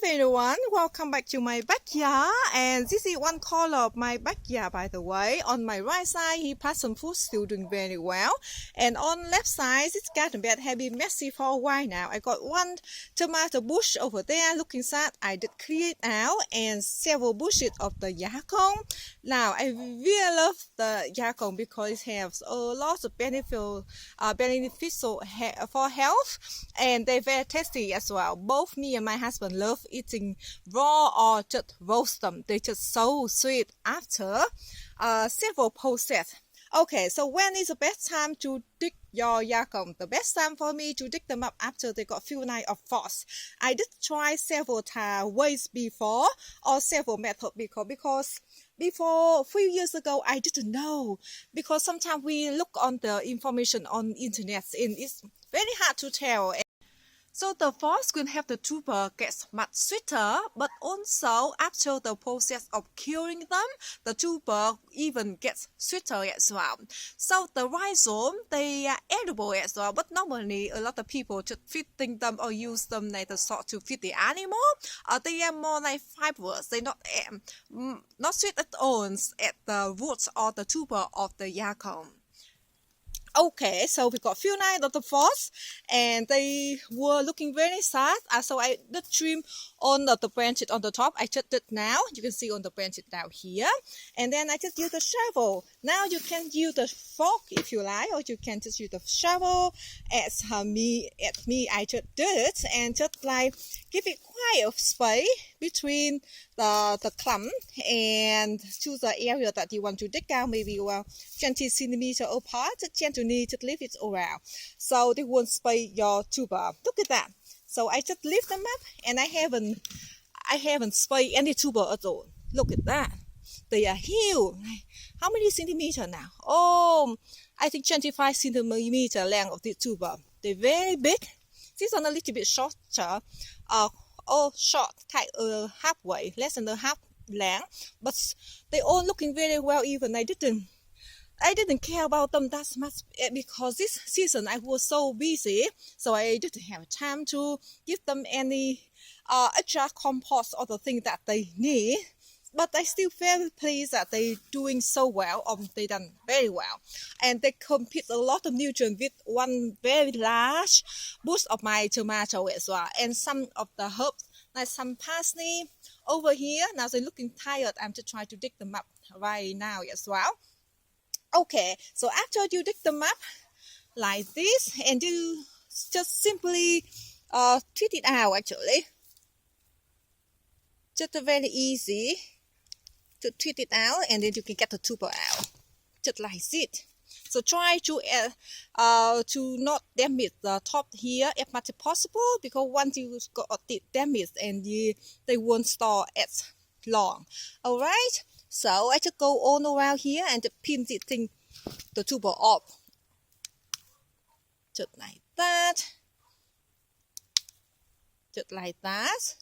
everyone, welcome back to my backyard, and this is one corner of my backyard. By the way, on my right side he passed some food, still doing very well, and on left side this garden bed has been messy for a while now. I got one tomato bush over there looking sad. I did clear it out, and several bushes of the Yacon. Now I really love the Yacon because it has a lot of beneficial for health, and they're very tasty as well. Both me and my husband love eating raw or just roast them. They're just so sweet after several process. Okay, so when is the best time to dig your Yacon? The best time for me to dig them up after they got few nights of frost. I did try several ways before, or several methods because before 3 years ago I didn't know, because sometimes we look on the information on internet and it's very hard to tell. So the frost will have the tuber gets much sweeter, but also after the process of curing them, the tuber even gets sweeter as well. So the rhizome, they are edible as well, but normally a lot of people just feeding them or use them like the sort to feed the animal. They are more like fibrous. They're not sweet at all at the roots or the tuber of the Yacon. Okay, so we got few nights of the frost, and they were looking very sad. So I did trim on the branches on the top. I just did now. You can see on the branches down here, and then I just use the shovel. Now you can use the fork if you like, or you can just use the shovel. As me, I just did, and just like give it quite a space between the clump and to the area that you want to dig out, maybe 20 centimeters apart. Just gently just leave it around, so they won't spray your tuber. Look at that. So I just lift them up, and I haven't sprayed any tuber at all. Look at that. They are huge. How many centimeters now? Oh, I think 25 centimeter length of the tuber. They're very big. This one a little bit shorter, short, kind of halfway, less than the half length, but they all looking very well. Even I didn't care about them that much because this season I was so busy, so I didn't have time to give them any extra compost or the thing that they need. But I still very pleased that they're doing so well, they done very well. And they compete a lot of nutrients with one very large bush of my tomato as well. And some of the herbs, like some parsley over here. Now they're looking tired. I'm just trying to dig them up right now as well. Okay, so after you dig them up like this, and you just simply treat it out actually. Just very easy to treat it out, and then you can get the tuber out just like this. So try to not damage the top here as much as possible, because once you got it damaged, and they won't store as long. All right, so I just go all around here and pin the tuber off just like that, just like that.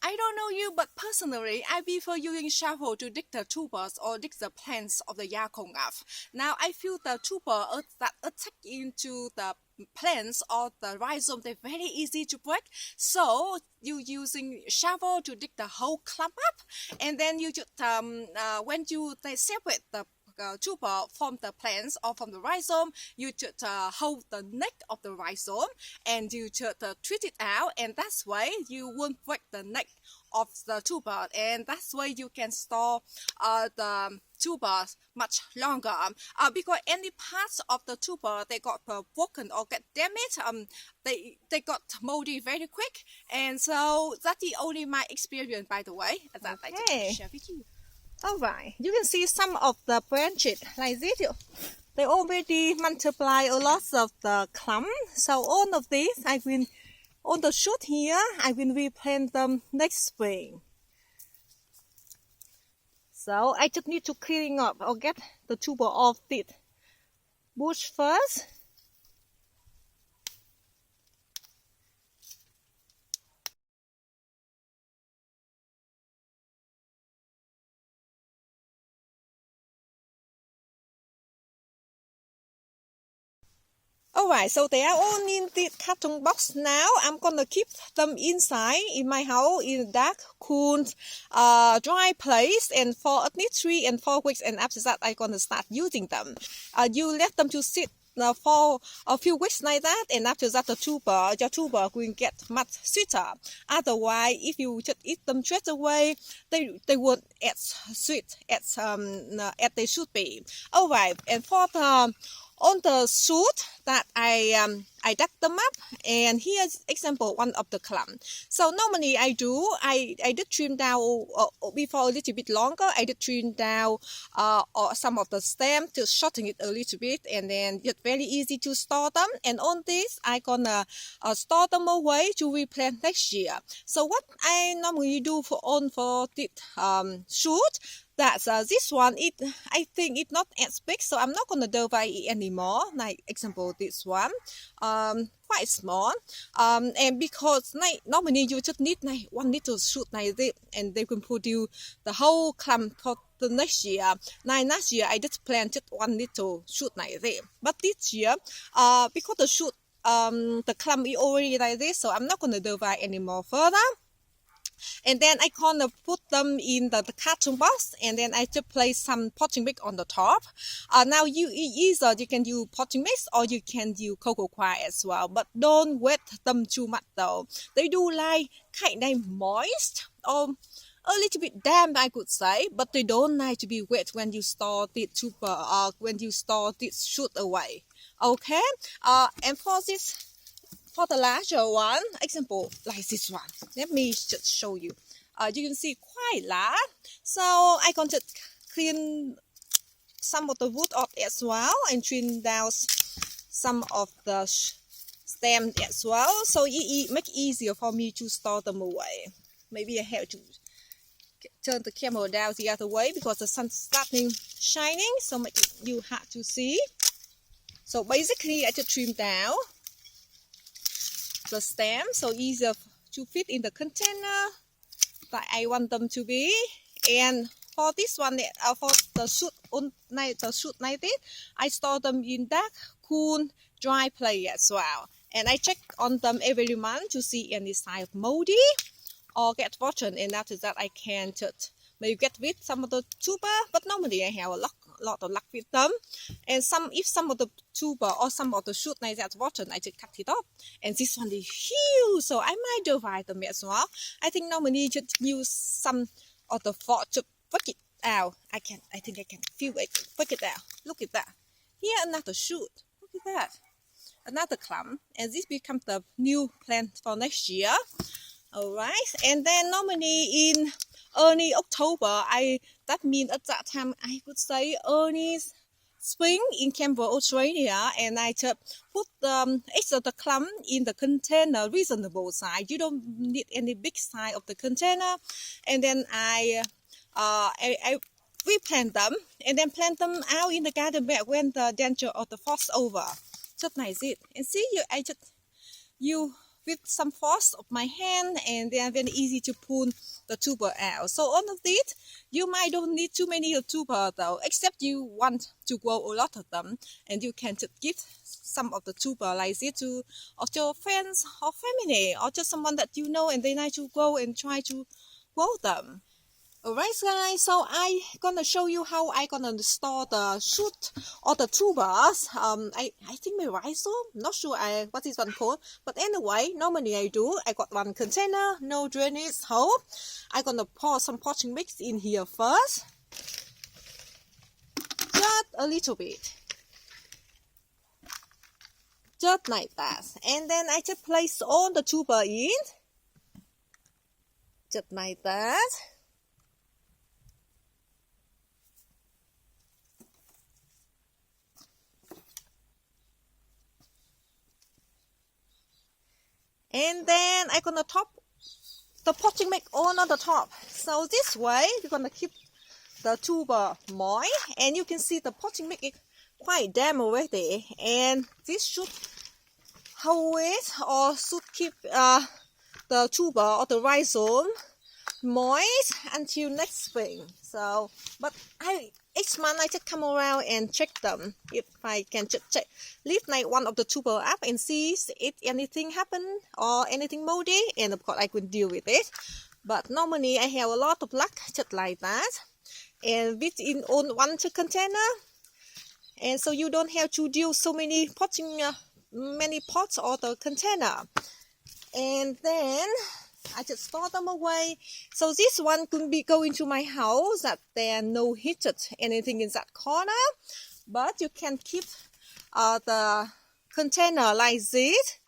I don't know you, but personally, I prefer using shovel to dig the tubers or dig the plants of the Yacon up. Now, I feel the tuber that attack into the plants or the rhizome, they're very easy to break. So, you using shovel to dig the whole clump up, and then you just when they separate the tuber from the plants or from the rhizome, you just hold the neck of the rhizome, and you just treat it out, and that's why you won't break the neck of the tuber, and that's why you can store the tubers much longer. Because any parts of the tuber they got broken or get damaged, they got moldy very quick, and so that's the only my experience, by the way, that I just share with you. Alright, you can see some of the branches like this. They already multiply a lot of the clump. So all of these, I will, on the shoot here, I will replant them next spring. So I just need to clean up or get the tuber off this bush first. Alright, so they are all in the carton box now. I'm gonna keep them inside in my house in a dark, cool, dry place, and for at least 3 and 4 weeks. And after that, I'm gonna start using them. You let them to sit for a few weeks like that, and after that, your tuber will get much sweeter. Otherwise, if you just eat them straight away, they won't as sweet as they should be. Alright, and for the on the shoot that I dug them up, and here's example one of the clump. So normally I did trim down before a little bit longer. I did trim down or some of the stem to shorten it a little bit, and then it's very easy to store them. And on this I gonna store them away to replant next year. So what I normally do for this shoot, that's this one, I think it's not as big, so I'm not gonna divide it anymore. Like example this one, quite small, and because normally you just need one little shoot like this, and they can produce the whole clump for the next year. Last year I just planted one little shoot like this, but this year, because the shoot, the clump is already like this, so I'm not gonna divide anymore further. And then I gonna put them in the carton box, and then I just place some potting mix on the top. Now you can use potting mix or you can use cocoa coir as well, but don't wet them too much though. They do like kind of moist or a little bit damp, I could say, but they don't like to be wet when you store the tuber or when you store this shoot away. Okay, and for the larger one, example like this one, let me just show you. You can see quite large, so I can just clean some of the wood off as well and trim down some of the stem as well, so it make it easier for me to store them away. Maybe I have to turn the camera down the other way because the sun's starting shining, so make it you hard to see. So basically I just trim down the stem so easier to fit in the container that I want them to be. And for this one, for the shoot like this, I store them in dark, cool, dry place as well. And I check on them every month to see any sign of moldy or get rotten. And after that, I can just maybe get rid some of the tuber, but normally I have a lot of luck with them. And if some of the tuber or some of the shoot like that rotten, I just cut it off. And this one is huge, so I might divide them as well. I think normally just use some of the fork to work it out. I think I can feel it. Work it out. Look at that. Here another shoot. Look at that. Another clump, and this becomes the new plant for next year. Alright, and then normally in early October, that means at that time I could say early spring in Canberra, Australia, and I just put the clump in the container, reasonable size. You don't need any big size of the container, and then I replant them and then plant them out in the garden bed when the danger of the frost over. Just like this, and see I just with some force of my hand, and they are very easy to pull the tuber out. So on of this, you might don't need too many tuber though, except you want to grow a lot of them, and you can just give some of the tuber like this to your friends or family, or just someone that you know and they like to grow and try to grow them. Alright guys, so I gonna show you how I gonna store the shoot or the tubers. I think my rhizome, not sure what is one called, but anyway, normally I got one container, no drainage hole. I gonna pour some potting mix in here first, just a little bit, just like that, and then I just place all the tuber in, just like that. And then I'm gonna top the potting mix on the top. So this way we're gonna keep the tuber moist, and you can see the potting mix is quite damp already, and this should hold it or should keep the tuber or the rhizome moist until next spring. So, but each month I just come around and check them. If I can just check, leave like one of the tuber up and see if anything happen or anything moldy, and of course I could deal with it. But normally I have a lot of luck just like that, and within on one container, and so you don't have to deal so many potting many pots or the container. And then I just store them away. So this one could be going to my house that there are no heated anything in that corner, but you can keep the container like this,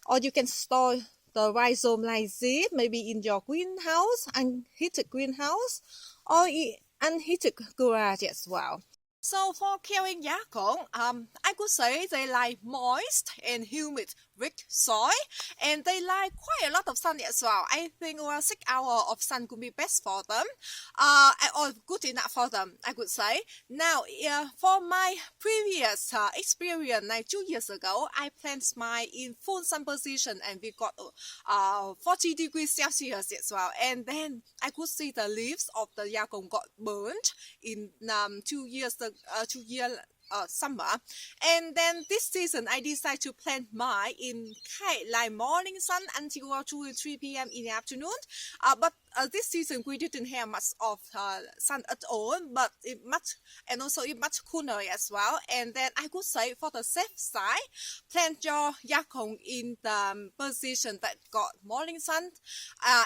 or you can store the rhizome like this, maybe in your greenhouse, unheated greenhouse, or unheated garage as well. So for caring Yacon, I could say they like moist and humid rich soil, and they like quite a lot of sun as well. I think around 6 hours of sun could be best for them, or good enough for them, I could say. Now, for my previous experience, like 2 years ago, I planted mine in full sun position, and we got 40 degrees Celsius as well. And then I could see the leaves of the Yacon got burnt in 2 years summer. And then this season I decided to plant mine in like morning sun until 2 or 3 p.m. in the afternoon. But this season we didn't have much of sun at all, but it much cooler as well. And then I could say, for the safe side, plant your Yacon in the position that got morning sun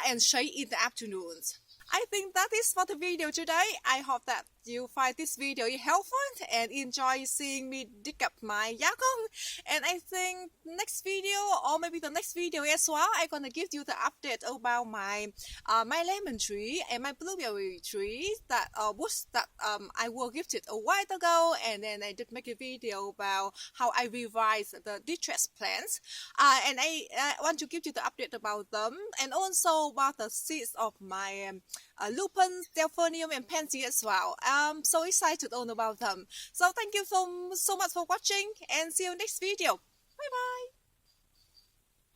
and shade in the afternoons. I think that is for the video today. I hope that you find this video helpful and enjoy seeing me dig up my Yacon. And I think next video, or maybe the next video as well, I'm gonna give you the update about my my lemon tree and my blueberry tree that bush that I was gifted a while ago. And then I did make a video about how I revised the distress plants, and I want to give you the update about them, and also about the seeds of my lupin, delphinium, and pansy as well. I'm so excited all about them. So thank you so much for watching, and see you next video. Bye bye.